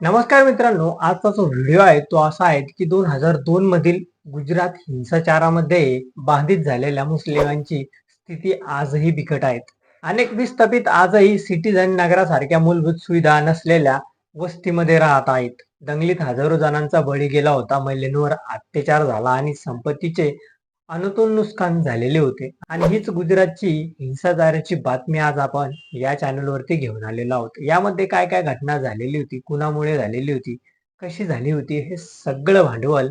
नमस्कार मित्रांनो, आजचा जो व्हिडिओ आहे तो असा आहे की 2002 मधील गुजरात हिंसाचारामध्ये बाधित झालेल्या मुस्लिमांची स्थिती आजही बिकट आहे. अनेक विस्थापित आजही सिटीझन नगरासारख्या मूलभूत सुविधा नसलेल्या वस्तीमध्ये राहत आहेत. दंगलीत हजारो जणांचा बळी गेला होता, महिलांवर अत्याचार झाला आणि संपत्तीचे अनुतून नुकसान झालेले होते. आणि हीच गुजरातची हिंसाचाराची बातमी आज आपण या चॅनलवरती घेऊन आलेलो आहोत. यामध्ये काय काय घटना झालेली होती, कुणामुळे झालेली होती, कशी झाली होती, हे सगळं भांडवल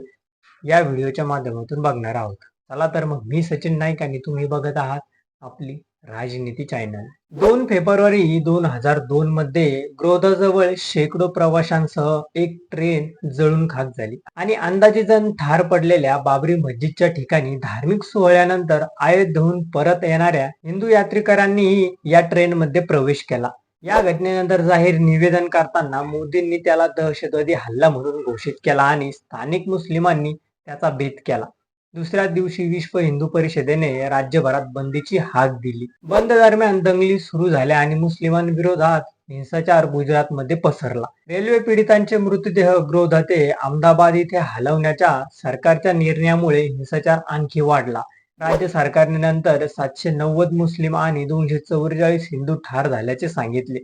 या व्हिडिओच्या माध्यमातून बघणार आहोत. चला तर मग, मी सचिन नाईक आणि तुम्ही बघत आहात आपली राजनीती चॅनल. 2 फेब्रुवारी 2002 मध्ये ग्रोधाजवळ शेकडो प्रवाशांसह एक ट्रेन जळून खाक झाली आणि अंदाजे जण ठार पडलेल्या बाबरी मस्जिदच्या ठिकाणी धार्मिक सोहळ्यानंतर अयोध्येहून परत येणाऱ्या हिंदू यात्रेकरांनीही या ट्रेनमध्ये प्रवेश केला. या घटनेनंतर जाहीर निवेदन करताना मोदींनी त्याला दहशतवादी हल्ला म्हणून घोषित केला आणि स्थानिक मुस्लिमांनी त्याचा भेद केला. दुसऱ्या दिवशी विश्व हिंदू परिषदेने राज्यभरात बंदीची हाक दिली. बंद दरम्यान दंगली सुरू झाल्या आणि मुस्लिमांविरोधात हिंसाचार गुजरातमध्ये पसरला. रेल्वे पीडितांचे मृतदेह ग्रोधा ते अहमदाबाद इथे हलवण्याच्या सरकारच्या निर्णयामुळे हिंसाचार आणखी वाढला. राज्य सरकारने नंतर 790 मुस्लिम आणि 244 हिंदू ठार झाल्याचे सांगितले.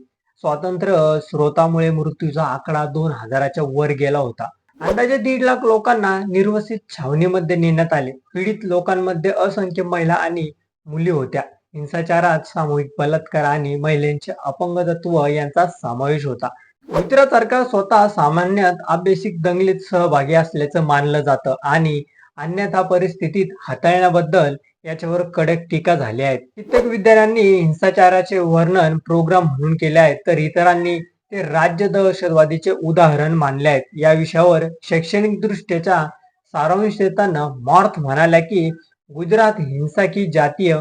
स्वातंत्र्य स्रोतामुळे मृत्यूचा आकडा 2000च्या वर गेला होता. अंदाजे 1.5 लाख लोकांना निर्वसित छावणीमध्ये नेण्यात आले. पीडित लोकांमध्ये असंख्य महिला आणि मुली होत्या. हिंसाचारात सामूहिक बलात्कार आणि महिलांचे अपंगत्व यांचा समावेश होता. गुजरात सरकार स्वतः सामान्यात अभ्यासिक दंगलीत सहभागी असल्याचं मानलं जातं आणि अन्यथा परिस्थितीत हाताळण्याबद्दल याच्यावर कडक टीका झाली आहे. कित्येक विद्यार्थ्यांनी हिंसाचाराचे वर्णन प्रोग्राम म्हणून केले आहे, तर इतरांनी ते राज्य दहशतवादीचे उदाहरण मानले आहेत. या विषयावर शैक्षणिक दृष्ट्याचा सारांश देताना मॉर्थ म्हणाल्या की गुजरात हिंसा की जातीय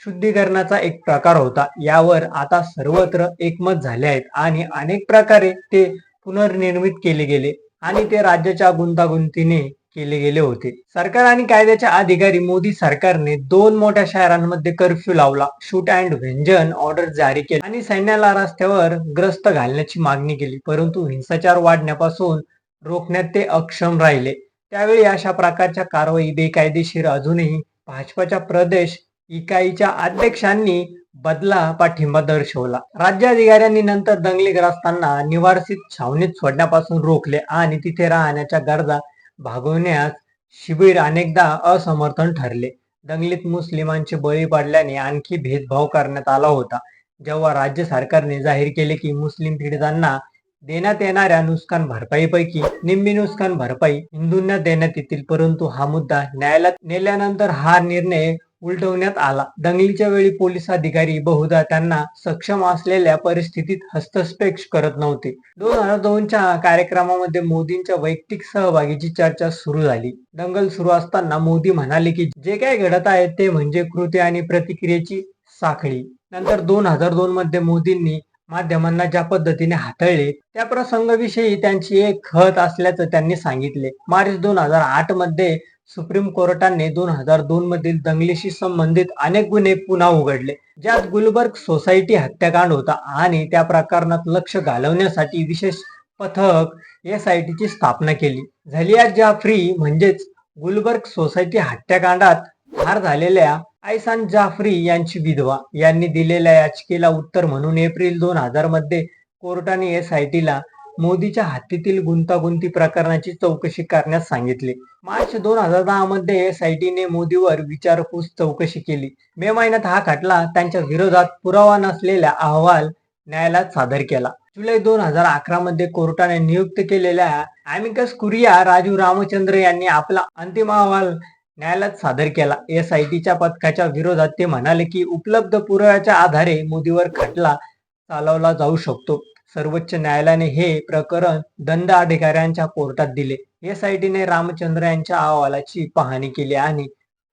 शुद्धीकरणाचा एक प्रकार होता. यावर आता सर्वत्र एकमत झाले आहेत आणि अनेक प्रकारे ते पुनर्निर्मित केले गेले आणि ते राज्याच्या गुंतागुंतीने केले गेले होते. सरकार आणि कायद्याच्या अधिकारी मोदी सरकारने 2 मोठ्या शहरांमध्ये कर्फ्यू लावला, शूट अँड व्हेंजन ऑर्डर जारी केली आणि सैन्याला रस्त्यावर ग्रस्त घालण्याची मागणी केली. परंतु हिंसाचार वाढण्यापासून रोखण्यात ते अक्षम राहिले. त्यावेळी अशा प्रकारच्या कारवाई बेकायदेशीर. अजूनही भाजपाच्या प्रदेश इकाईच्या अध्यक्षांनी बदला पाठिंबा दर्शवला. राज्य अधिकाऱ्यांनी नंतर दंगलीग्रस्तांना निवासित छावणीत सोडण्यापासून रोखले आणि तिथे राहण्याच्या गरजा भागवण्यास शिबिर अनेकदा असमर्थन ठरले. दंगलीत मुस्लिमांचे बळी पडल्याने आणखी भेदभाव करण्यात आला होता. जेव्हा राज्य सरकारने जाहीर केले की मुस्लिम पीडितांना देण्यात येणाऱ्या नुकसान भरपाईपैकी निम्मी नुकसान भरपाई हिंदूंना देण्यात येतील, परंतु हा मुद्दा न्यायालयात नेल्यानंतर हा निर्णय उलटवण्यात आला. दंगलीच्या वेळी पोलीस अधिकारी बहुधा त्यांना सक्षम असलेल्या परिस्थितीत हस्तक्षेप करत नव्हते. 2002च्या कार्यक्रमामध्ये मोदींच्या वैयक्तिक सहभागीची चर्चा सुरू झाली. दंगल सुरू असताना मोदी म्हणाले की जे काय घडत आहे ते म्हणजे कृती आणि प्रतिक्रियेची साखळी. नंतर 2002 मध्ये मोदींनी माध्यमांना ज्या पद्धतीने हाताळले त्या प्रसंगाविषयी त्यांची एक खत असल्याचं त्यांनी सांगितले. मार्च 2008 मध्ये सुप्रीम कोर्टाने 2002 मधील दंगलीशी संबंधित अनेक गुन्हे पुन्हा उघडले, ज्यात गुलबर्ग सोसायटी हत्याकांड होता आणि त्या प्रकरणात लक्ष घालवण्यासाठी विशेष पथक SITची स्थापना केली. झलिया जाफरी म्हणजेच गुलबर्ग सोसायटी हत्याकांडात ठार झालेल्या आयसान जाफरी यांची विधवा यांनी दिलेल्या याचिकेला उत्तर म्हणून एप्रिल 2000 मध्ये कोर्टाने SITला मोदीच्या हत्येतील गुंतागुंती प्रकरणाची चौकशी करण्यास सांगितले. मार्च 2010 मध्ये SITने मोदीवर विचारपूस चौकशी केली. मे महिन्यात हा खटला त्यांच्या विरोधात पुरावा नसलेला अहवाल न्यायालयात सादर केला. जुलै 2011 मध्ये कोर्टाने नियुक्त केलेल्या अॅमिकस कुरिया राजीव रामचंद्र यांनी आपला अंतिम अहवाल न्यायालयात सादर केला. SITच्या पथकाच्या विरोधात ते म्हणाले की उपलब्ध पुराव्याच्या आधारे मोदीवर खटला चालवला जाऊ शकतो. सर्वोच्च न्यायालयाने हे प्रकरण दंड अधिकाऱ्यांच्या कोर्टात दिले. SITने रामचंद्र यांच्या अहवालाची पाहणी केली आणि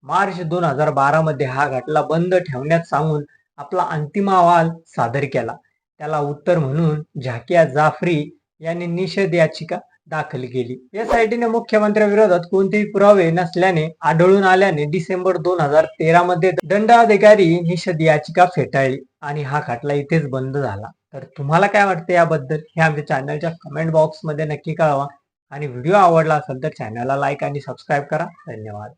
मार्च 2012 मध्ये हा खटला बंद ठेवण्यात सांगून आपला अंतिम अहवाल सादर केला. त्याला उत्तर म्हणून झाकिया जाफरी यांनी निषेध याचिका दाखल केली. SITने मुख्यमंत्र्यांविरोधात कोणतेही पुरावे नसल्याने आढळून आल्याने डिसेंबर 2013 मध्ये दंड अधिकारी निषेध याचिका फेटाळली आणि हा खटला इथेच बंद झाला. तर तुम्हाला काय वाटतं याबद्दल हे आमच्या चॅनलच्या कमेंट बॉक्समध्ये नक्की कळवा आणि व्हिडिओ आवडला असेल तर चॅनलला लाईक आणि सबस्क्राईब करा. धन्यवाद.